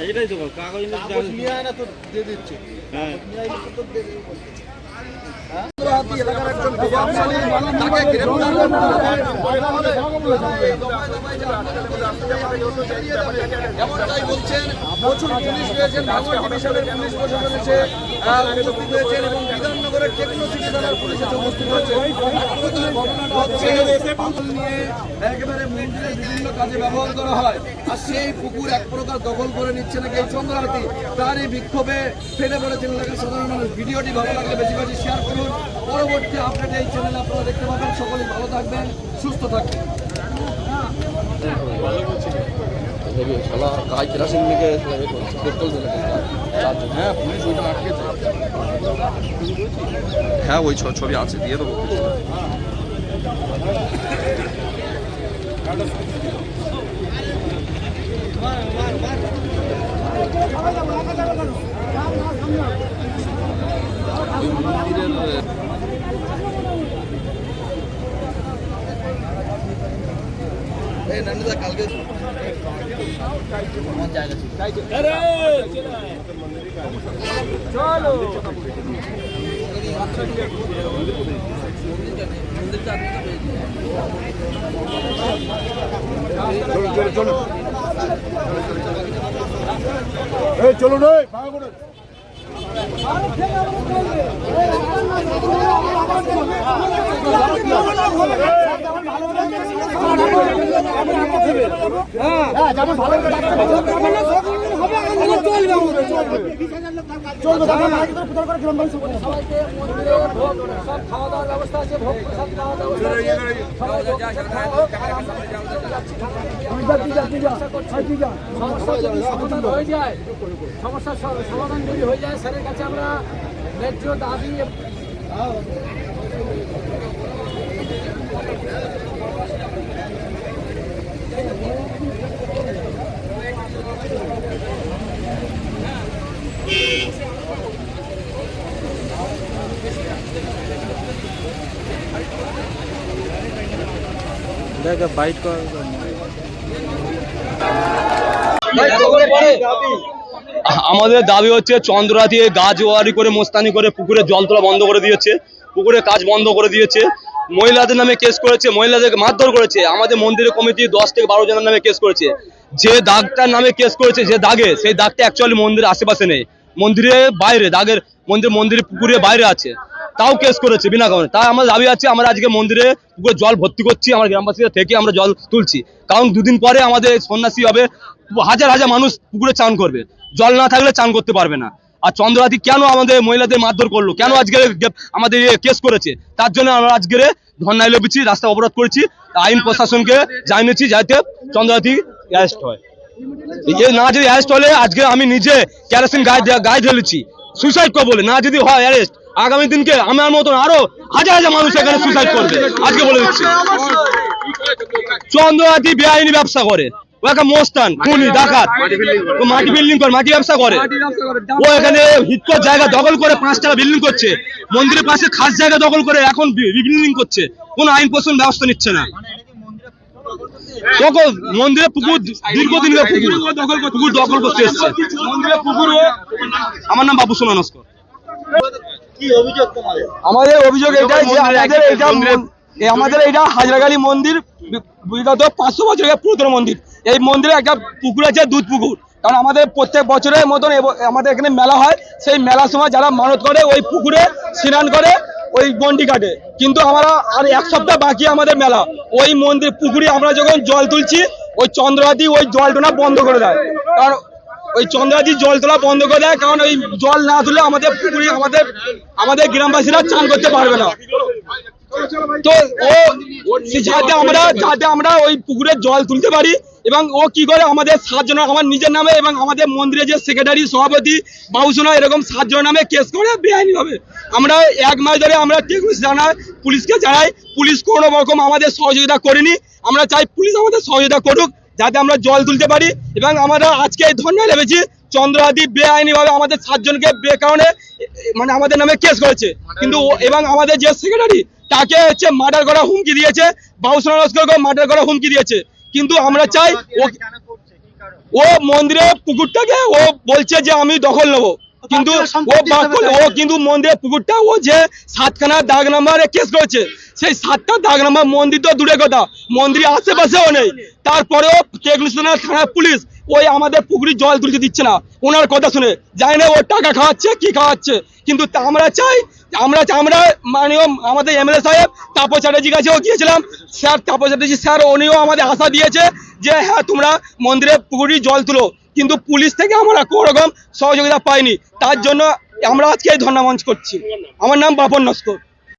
এইটাই তো কাগজ নিয়ে আয় না, তো দিয়ে দিচ্ছে। হ্যাঁ, এলাকার একজন প্রভাবশালী তাকে গ্রেফতার এমনটাই বলছেন। প্রচুর পুলিশ রয়েছেন, ভাঙড় ডিভিশনের পুলিশ প্রশাসন এসে উপস্থিত হয়েছেন এবং বিধাননগরের টেকনোসিটি থানার পুলিশ এসে উপস্থিত হয়েছে। নিয়ে একেবারে মন্দিরের বিভিন্ন কাজে ব্যবহার করা হয়, আর সেই পুকুর এক প্রকার দখল করে নিচ্ছে নাকি এই চন্দ্রহাটি। তারই বিক্ষোভে ফেটে পড়েছেন এলাকার সাধারণ মানুষ। ভিডিওটি ভালো লাগলে বেশি বেশি শেয়ার করুন। পরবর্তী আপডেট এই চ্যানেলে আপনারা দেখতে পাবেন। সকলেই ভালো থাকবেন, সুস্থ থাকবেন। হ্যাঁ, ওই ছবি আছে, দিয়ে দেবো। কালকে চলো নয় খাওয়া দাওয়ার ব্যবস্থা আছে, ভোগ প্রসাদ খাওয়া দাওয়া হয়ে যায়। সমস্যার সমাধান যদি হয়ে যায়, স্যারের কাছে আমরা ন্যায্য দাবি বাইট কর। আমাদের দাবি হচ্ছে চন্দ্রহাটি গাছওয়ারি করে মোস্তানি করে পুকুরে জল তোলা বন্ধ করে দিয়েছে, পুকুরে কাজ বন্ধ করে দিয়েছে, মহিলাদের নামে কেস করেছে, মহিলাদেরকে মারধর করেছে। আমাদের মন্দিরের কমিটি 10 থেকে 12 জনের নামে কেস করেছে। যে দাগটার নামে কেস করেছে, যে দাগে, সেই দাগটা অ্যাকচুয়ালি মন্দিরের আশেপাশে নেই, মন্দিরের বাইরে, দাগের মন্দিরের পুকুরের বাইরে আছে, তাও কেস করেছে বিনা কারণে। তাই আমার দাবি আছে, আমরা আজকে মন্দিরে পুকুরে জল ভর্তি করছি, আমার গ্রামবাসীরা থেকে আমরা জল তুলছি। কারণ দুদিন পরে আমাদের সন্ন্যাসী হবে, হাজার হাজার মানুষ পুকুরে চান করবে, জল না থাকলে চান করতে পারবে না। আর চন্দ্রহাটি কেন আমাদের মহিলাদের মারধর করলো, কেন আজকে আমাদের কেস করেছে, তার জন্য আমরা আজকে ধর্নায় লেগেছি, রাস্তা অবরোধ করেছি, আইন প্রশাসনকে জানিয়েছি যাতে চন্দ্রহাটি অ্যারেস্ট হয়। না যদি অ্যারেস্ট হলে আজকে আমি নিজে কেরোসিন গায়ে ঢেলেছি সুইসাইড করবো বলে, না যদি হয় অ্যারেস্ট, আগামী দিনকে আমার মতন আরো হাজার হাজার মানুষ এখানে সুইসাইড করবে। আজকে বলে দিচ্ছি, চন্দ্রহাটি বেআইনি ব্যবসা করে, ও একটা মোস্তান, খুনি, ডাকাত, মাটি বিল্ডিং করে, মাটি ব্যবসা করে। ও এখানে হিটকর জায়গা দখল করে 5 টাকা বিল্ডিং করছে, মন্দিরের পাশে খাস জায়গা দখল করে এখন বিল্ডিং করছে, কোনো আইন প্রশাসন ব্যবস্থা নিচ্ছে না। মন্দিরে পুকুর দীর্ঘদিন পুকুর দখল করতে এসছে মন্দিরে পুকুর। আমার নাম বাবু সোনা নস্কর। আমাদের অভিযোগ এটাই যে আমাদের এটা হাজরাগালি মন্দির বিগত 500 বছরের পুরাতন মন্দির। এই মন্দিরে একটা পুকুর আছে, দুধ পুকুর। কারণ আমাদের প্রত্যেক বছরের মতন আমাদের এখানে মেলা হয়, সেই মেলার সময় যারা মানত করে ওই পুকুরে স্নান করে, ওই গন্ডি কাটে। কিন্তু আমরা আর এক সপ্তাহ বাকি আমাদের মেলা, ওই মন্দির পুকুরে আমরা যখন জল তুলছি ওই চন্দ্রহাতি ওই জলটা বন্ধ করে দেয়। কারণ ওই চন্দ্রহাতি জল তোলা বন্ধ করে দেয়, কারণ ওই জল না তুলে আমাদের পুকুরে আমাদের গ্রামবাসীরা চান করতে পারবে না। তো যাতে আমরা ওই পুকুরে জল তুলতে পারি, এবং ও কি করে আমাদের 7 জন আমার নিজের নামে এবং আমাদের মন্দিরের যে সেক্রেটারি সভাপতি বাবুসোনা এরকম 7 জনের নামে কেস করে বেআইনি ভাবে। আমরা 1 মাস ধরে আমরা পুলিশকে জানাই, পুলিশ কোনো রকম আমাদের সহযোগিতা করেনি। আমরা চাই পুলিশ আমাদের সহযোগিতা করুক যাতে আমরা জল তুলতে পারি। এবং আমরা আজকে এই ধর্নায় নেমেছি, চন্দ্রহাতি বেআইনি ভাবে আমাদের 7 জনকে কারণে মানে আমাদের নামে কেস করেছে। কিন্তু এবং আমাদের যে সেক্রেটারি তাকে হচ্ছে মার্ডার করার হুমকি দিয়েছে, বাবুসোনা লস্করকে মার্ডার করার হুমকি দিয়েছে। কিন্তু আমরা চাই ও মন্দিরের পুকুরটাকে ও বলছে যে আমি দখল নেবো, কিন্তু ও কিন্তু মন্দিরের পুকুরটা ও যে 7খানা দাগ নাম্বারে কেস করেছে, সেই 7টা দাগ নাম্বার মন্দির তো দূরের কথা, মন্দিরের আশেপাশেও নেই। তারপরেও থানার পুলিশ ওই আমাদের পুকুরে জল তুলতে দিচ্ছে না ওনার কথা শুনে। জানি না ও টাকা খাওয়াচ্ছে কি খাওয়াচ্ছে, কিন্তু আমরা চাই আমরা মাননীয় আমাদের এমএলএ সাহেব তাপস চ্যাটার্জির কাছেও গিয়েছিলাম। স্যার তাপস চ্যাটার্জি স্যার উনিও আমাদের আশা দিয়েছে যে হ্যাঁ তোমরা মন্দিরে পুকুরে জল তুলো, কিন্তু পুলিশ থেকে আমরা কোনো রকম সহযোগিতা পাইনি। তার জন্য আমরা আজকে এই ধর্ণা মঞ্চ করছি। আমার নাম বাপন নস্কর।